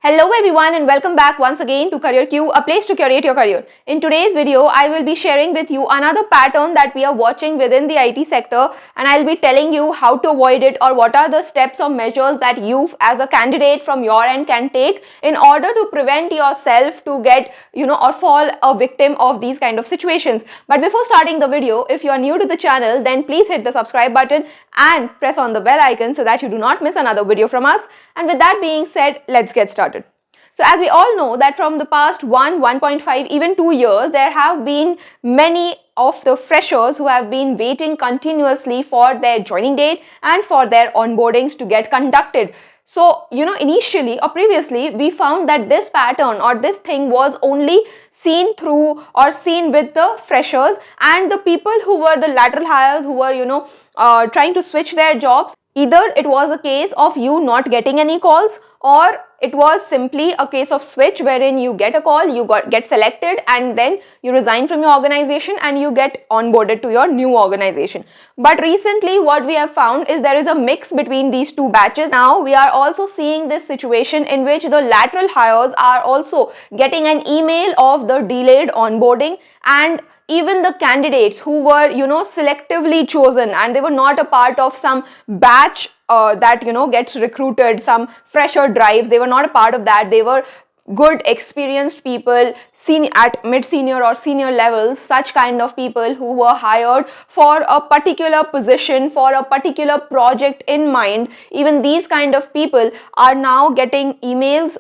Hello everyone and welcome back once again to CareerQ, a place to curate your career. In today's video, I will be sharing with you another pattern that we are watching within the IT sector, and I'll be telling you how to avoid it or what are the steps or measures that you as a candidate from your end can take in order to prevent yourself to get, or fall a victim of these kind of situations. But before starting the video, if you are new to the channel, then please hit the subscribe button and press on the bell icon so that you do not miss another video from us. And with that being said, let's get started. So as we all know that from the past 1.5, even 2 years, there have been many of the freshers who have been waiting continuously for their joining date and for their onboardings to get conducted. So, initially or previously, we found that this pattern or this thing was only seen through or seen with the freshers and the people who were the lateral hires who were, trying to switch their jobs. Either it was a case of you not getting any calls, or it was simply a case of switch wherein you get a call, you get selected, and then you resign from your organization and you get onboarded to your new organization. But recently what we have found is there is a mix between these two batches. Now we are also seeing this situation in which the lateral hires are also getting an email of the delayed onboarding, and even the candidates who were, selectively chosen and they were not a part of some batch that, gets recruited, some fresher drives, they were not a part of that. They were good experienced people at mid-senior or senior levels, such kind of people who were hired for a particular position, for a particular project in mind. Even these kind of people are now getting emails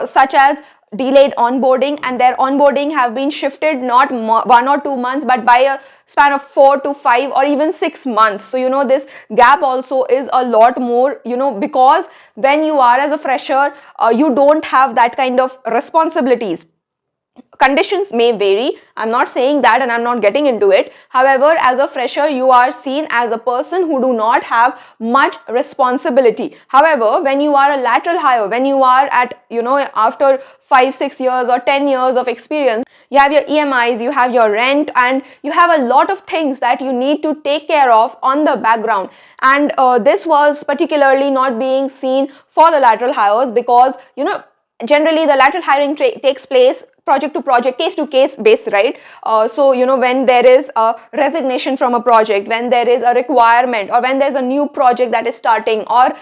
such as delayed onboarding, and their onboarding have been shifted not 1 or 2 months but by a span of 4 to 5 or even 6 months. So this gap also is a lot more, because when you are as a fresher, you don't have that kind of responsibilities. Conditions may vary, I'm not saying that and I'm not getting into it. However, as a fresher, you are seen as a person who do not have much responsibility. However, when you are a lateral hire, when you are at, after 5-6 years or 10 years of experience, you have your EMIs, you have your rent, and you have a lot of things that you need to take care of on the background. And this was particularly not being seen for the lateral hires because, generally the lateral hiring takes place project to project, case to case base, right? So when there is a resignation from a project, when there is a requirement, or when there's a new project that is starting, or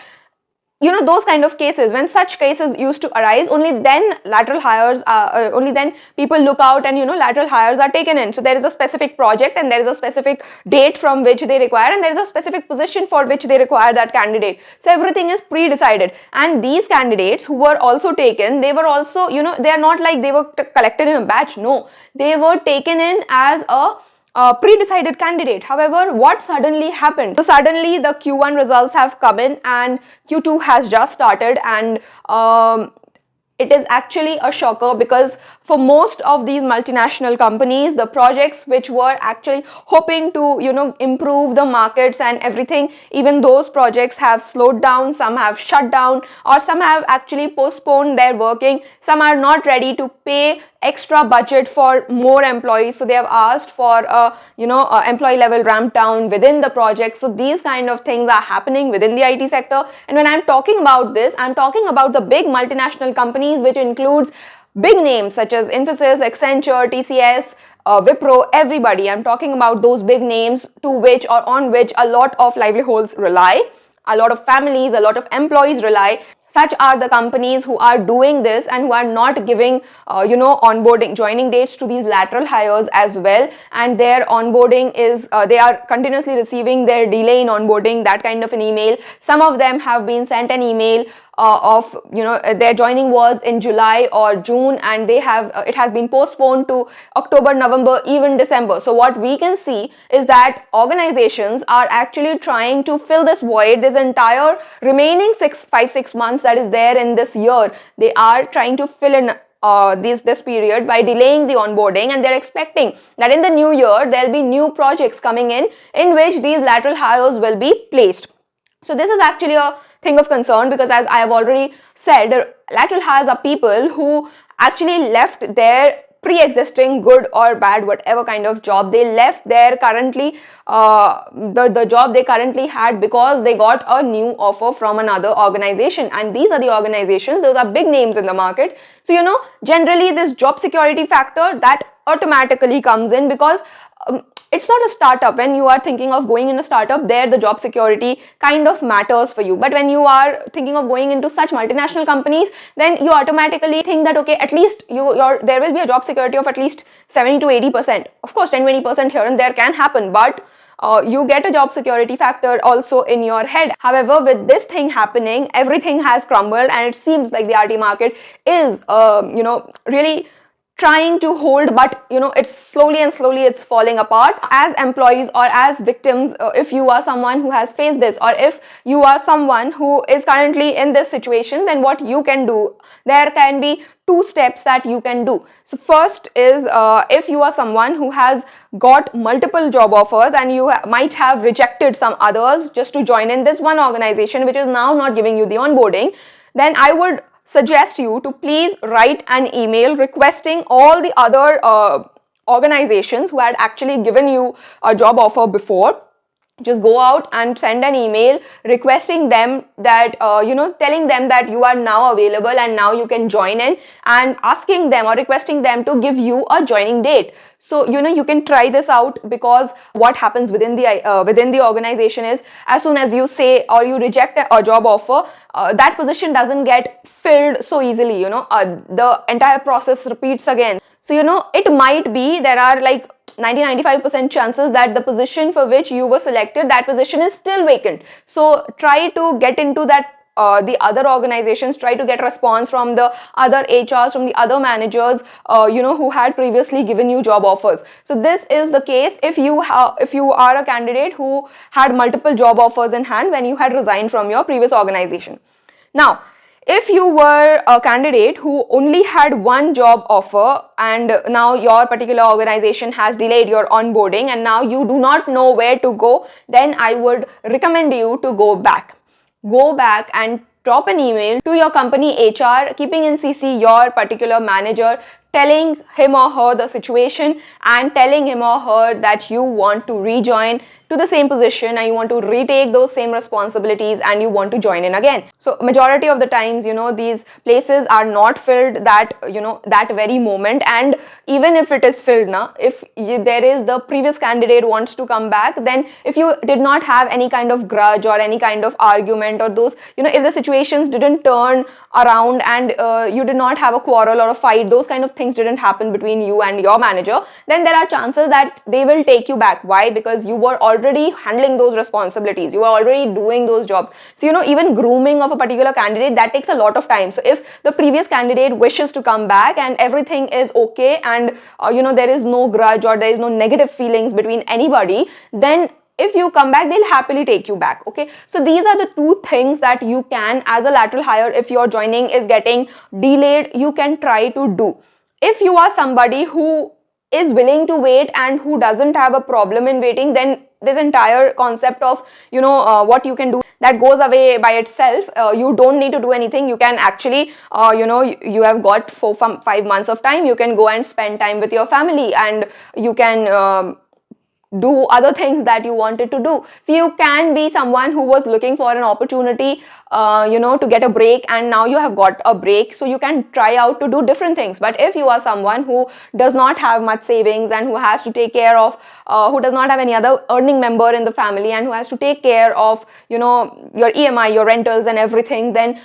those kind of cases, when such cases used to arise, only then lateral hires only then people look out and lateral hires are taken in. So there is a specific project and there is a specific date from which they require, and there is a specific position for which they require that candidate. So everything is pre-decided, and these candidates who were also taken, they were also, they are not like they were collected in a batch. No, they were taken in as a pre-decided candidate. However, what suddenly happened? So suddenly the Q1 results have come in and Q2 has just started, and it is actually a shocker because for most of these multinational companies, the projects which were actually hoping to, improve the markets and everything, even those projects have slowed down, some have shut down, or some have actually postponed their working. Some are not ready to pay extra budget for more employees, so they have asked for a employee level ramp down within the project. So these kind of things are happening within the IT sector. And when I'm talking about this, I'm talking about the big multinational companies, which includes big names such as Infosys, Accenture, TCS, Wipro, everybody. I'm talking about those big names to which or on which a lot of livelihoods rely, a lot of families, a lot of employees rely. Such are the companies who are doing this and who are not giving, onboarding, joining dates to these lateral hires as well. And their onboarding is, they are continuously receiving their delay in onboarding, that kind of an email. Some of them have been sent an email of, their joining was in July or June, and they have, it has been postponed to October, November, even December. So what we can see is that organizations are actually trying to fill this void, this entire remaining 5-6 months that is there in this year. They are trying to fill in this period by delaying the onboarding, and they're expecting that in the new year there'll be new projects coming in which these lateral hires will be placed. So this is actually a thing of concern because, as I have already said, lateral hires are people who actually left their pre-existing, good or bad, whatever kind of job, they left their currently the job they currently had because they got a new offer from another organization, and these are the organizations, those are big names in the market. So generally this job security factor that automatically comes in, because it's not a startup. When you are thinking of going in a startup, there the job security kind of matters for you. But when you are thinking of going into such multinational companies, then you automatically think that okay, at least there will be a job security of at least 70 to 80%. Of course 10-20% here and there can happen, but you get a job security factor also in your head. However, with this thing happening, everything has crumbled, and it seems like the RT market is really trying to hold, but it's slowly it's falling apart. As employees or as victims, if you are someone who has faced this, or if you are someone who is currently in this situation, then what you can do, there can be two steps that you can do. So first is, if you are someone who has got multiple job offers and you might have rejected some others just to join in this one organization which is now not giving you the onboarding, then I would suggest you to please write an email requesting all the other organizations who had actually given you a job offer before. Just go out and send an email requesting them that, telling them that you are now available and now you can join in, and asking them or requesting them to give you a joining date. So, you can try this out, because what happens within the organization is, as soon as you say or you reject a job offer, that position doesn't get filled so easily, the entire process repeats again. So, it might be there are like 90-95% chances that the position for which you were selected, that position is still vacant. So try to get into that the other organizations, try to get response from the other HRs, from the other managers who had previously given you job offers. So this is the case if you are a candidate who had multiple job offers in hand when you had resigned from your previous organization. Now, if you were a candidate who only had one job offer and now your particular organization has delayed your onboarding and now you do not know where to go, then I would recommend you to go back. Go back and drop an email to your company HR, keeping in CC your particular manager, telling him or her the situation and telling him or her that you want to rejoin to the same position and you want to retake those same responsibilities and you want to join in again. So majority of the times, these places are not filled that very moment, and even if it is filled now, if there is the previous candidate wants to come back, then if you did not have any kind of grudge or any kind of argument, or those, if the situations didn't turn around and you did not have a quarrel or a fight, those kind of things didn't happen between you and your manager, then there are chances that they will take you back. Why? Because you were already handling those responsibilities, you were already doing those jobs. So even grooming of a particular candidate, that takes a lot of time. So if the previous candidate wishes to come back and everything is okay and there is no grudge or there is no negative feelings between anybody, then if you come back, they'll happily take you back. Okay, so these are the two things that you can, as a lateral hire, if your joining is getting delayed, you can try to do. If you are somebody who is willing to wait and who doesn't have a problem in waiting, then this entire concept of what you can do, that goes away by itself. You don't need to do anything. You can actually you have got 4-5 months of time. You can go and spend time with your family, and you can do other things that you wanted to do. So you can be someone who was looking for an opportunity to get a break, and now you have got a break, so you can try out to do different things. But if you are someone who does not have much savings and who has to take care of who does not have any other earning member in the family and who has to take care of your EMI, your rentals and everything, then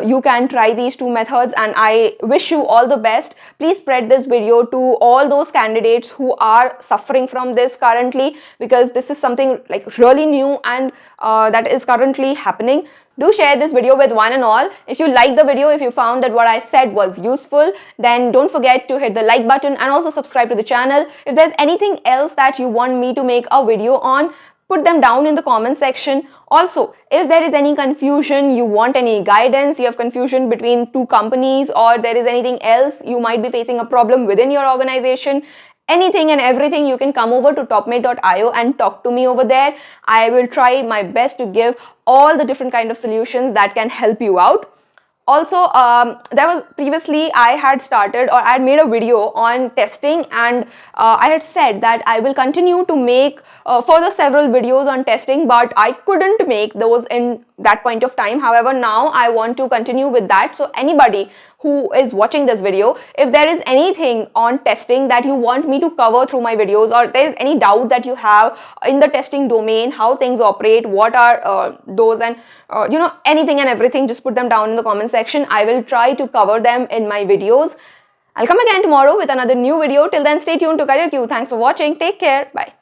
you can try these two methods, and I wish you all the best. Please spread this video to all those candidates who are suffering from this currently, because this is something like really new and that is currently happening. Do share this video with one and all. If you like the video, if you found that what I said was useful, then don't forget to hit the like button and also subscribe to the channel. If there's anything else that you want me to make a video on, put them down in the comment section. Also, if there is any confusion, you want any guidance, you have confusion between two companies, or there is anything else, you might be facing a problem within your organization, anything and everything, you can come over to topmate.io and talk to me over there. I will try my best to give all the different kind of solutions that can help you out. Also, there was previously I had started, or I had made a video on testing, and I had said that I will continue to make further several videos on testing, but I couldn't make those in that point of time. However, now I want to continue with that. So anybody who is watching this video, if there is anything on testing that you want me to cover through my videos, or there is any doubt that you have in the testing domain, how things operate, what are those, and anything and everything, just put them down in the comment section. I will try to cover them in my videos. I'll come again tomorrow with another new video. Till then, stay tuned to CareerQ. Thanks for watching. Take care. Bye.